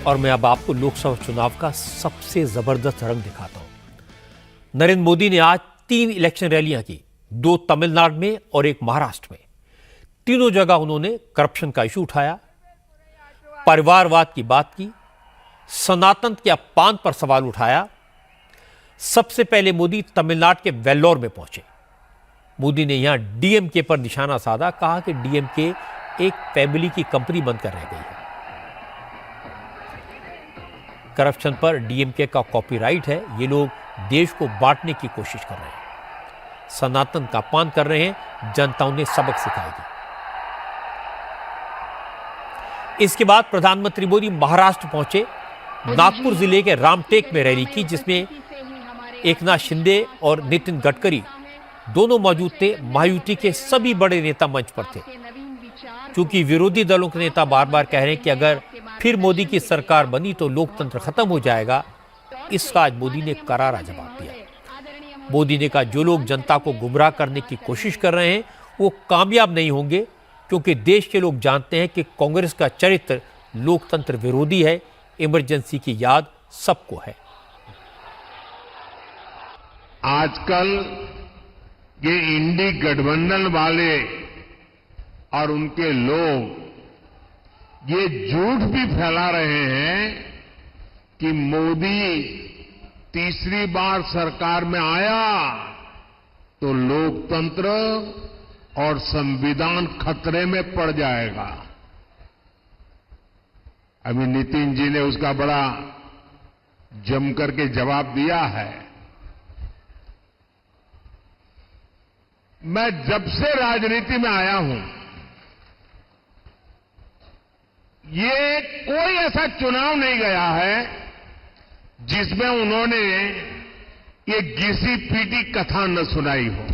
और मैं अब आपको लोकसभा चुनाव का सबसे जबरदस्त रंग दिखाता हूं। नरेंद्र मोदी ने आज 3 इलेक्शन रैलियां की, 2 तमिलनाडु में और 1 महाराष्ट्र में। तीनों जगह उन्होंने करप्शन का इशू उठाया, परिवारवाद की बात की, सनातन के अपमान पर सवाल उठाया। सबसे पहले मोदी तमिलनाडु के वेल्लोर में पहुंचे। मोदी ने यहां डीएमके पर निशाना साधा, कहा कि डीएमके एक फैमिली की कंपनी बनकर रह गई है। करप्शन पर डीएमके का कॉपीराइट है, ये लोग देश को बांटने की कोशिश कर रहे हैं, सनातन का अपमान कर रहे हैं, जनता उन्हें सबक सिखाएगी। इसके बाद प्रधानमंत्री मोदी महाराष्ट्र पहुंचे, नागपुर जिले के रामटेक में रैली की, जिसमें एकनाथ शिंदे और नितिन गडकरी दोनों मौजूद थे। महायुति के सभी बड़े नेता मंच पर थे। क्योंकि विरोधी दलों के नेता बार बार कह रहे हैं कि अगर फिर मोदी की सरकार बनी तो लोकतंत्र खत्म हो जाएगा, इसका आज मोदी ने करारा जवाब दिया। मोदी ने कहा, जो लोग जनता को गुमराह करने की कोशिश कर रहे हैं वो कामयाब नहीं होंगे, क्योंकि देश के लोग जानते हैं कि कांग्रेस का चरित्र लोकतंत्र विरोधी है। इमरजेंसी की याद सबको है। आजकल ये इंडी गठबंधन वाले और उनके लोग ये झूठ भी फैला रहे हैं कि मोदी तीसरी बार सरकार में आया तो लोकतंत्र और संविधान खतरे में पड़ जाएगा। अभी नितिन जी ने उसका बड़ा जम करके जवाब दिया है। मैं जब से राजनीति में आया हूं, ये कोई ऐसा चुनाव नहीं गया है जिसमें उन्होंने ये घिसी पीटी कथा न सुनाई हो।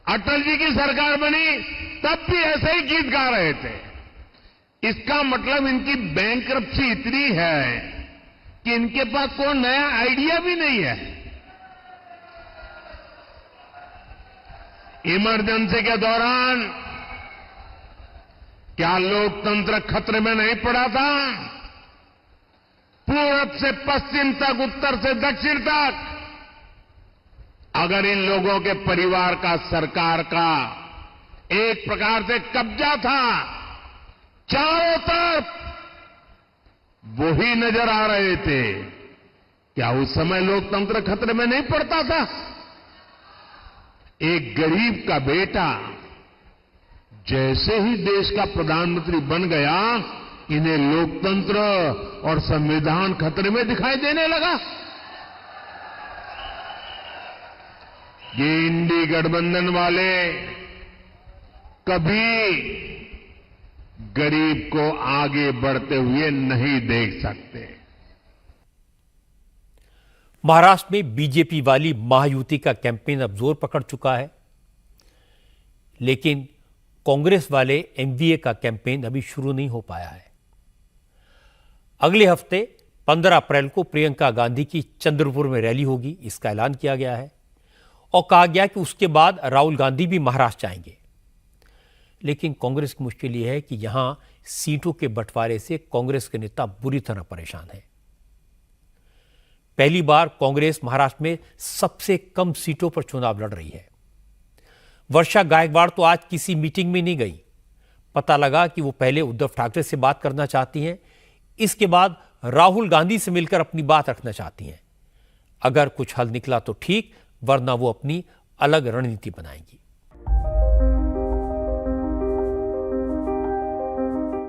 अटल जी की सरकार बनी तब भी ऐसे ही गीत गा रहे थे। इसका मतलब इनकी बैंकरप्सी इतनी है कि इनके पास कोई नया आइडिया भी नहीं है। इमरजेंसी के दौरान क्या लोकतंत्र खतरे में नहीं पड़ा था? पूरब से पश्चिम तक, उत्तर से दक्षिण तक, अगर इन लोगों के परिवार का सरकार का एक प्रकार से कब्जा था, चारों तरफ वही नजर आ रहे थे, क्या उस समय लोकतंत्र खतरे में नहीं पड़ता था? एक गरीब का बेटा जैसे ही देश का प्रधानमंत्री बन गया, इन्हें लोकतंत्र और संविधान खतरे में दिखाई देने लगा। ये इंडी गठबंधन वाले कभी गरीब को आगे बढ़ते हुए नहीं देख सकते। महाराष्ट्र में बीजेपी वाली महायुति का कैंपेन अब जोर पकड़ चुका है, लेकिन कांग्रेस वाले एनडीए का कैंपेन अभी शुरू नहीं हो पाया है। अगले हफ्ते 15 अप्रैल को प्रियंका गांधी की चंद्रपुर में रैली होगी, इसका ऐलान किया गया है और कहा गया कि उसके बाद राहुल गांधी भी महाराष्ट्र जाएंगे। लेकिन कांग्रेस की मुश्किल यह है कि यहां सीटों के बंटवारे से कांग्रेस के नेता बुरी तरह परेशान हैं। पहली बार कांग्रेस महाराष्ट्र में सबसे कम सीटों पर चुनाव लड़ रही है। वर्षा गायकवाड़ तो आज किसी मीटिंग में नहीं गई। पता लगा कि वो पहले उद्धव ठाकरे से बात करना चाहती हैं, इसके बाद राहुल गांधी से मिलकर अपनी बात रखना चाहती हैं। अगर कुछ हल निकला तो ठीक, वरना वो अपनी अलग रणनीति बनाएंगी।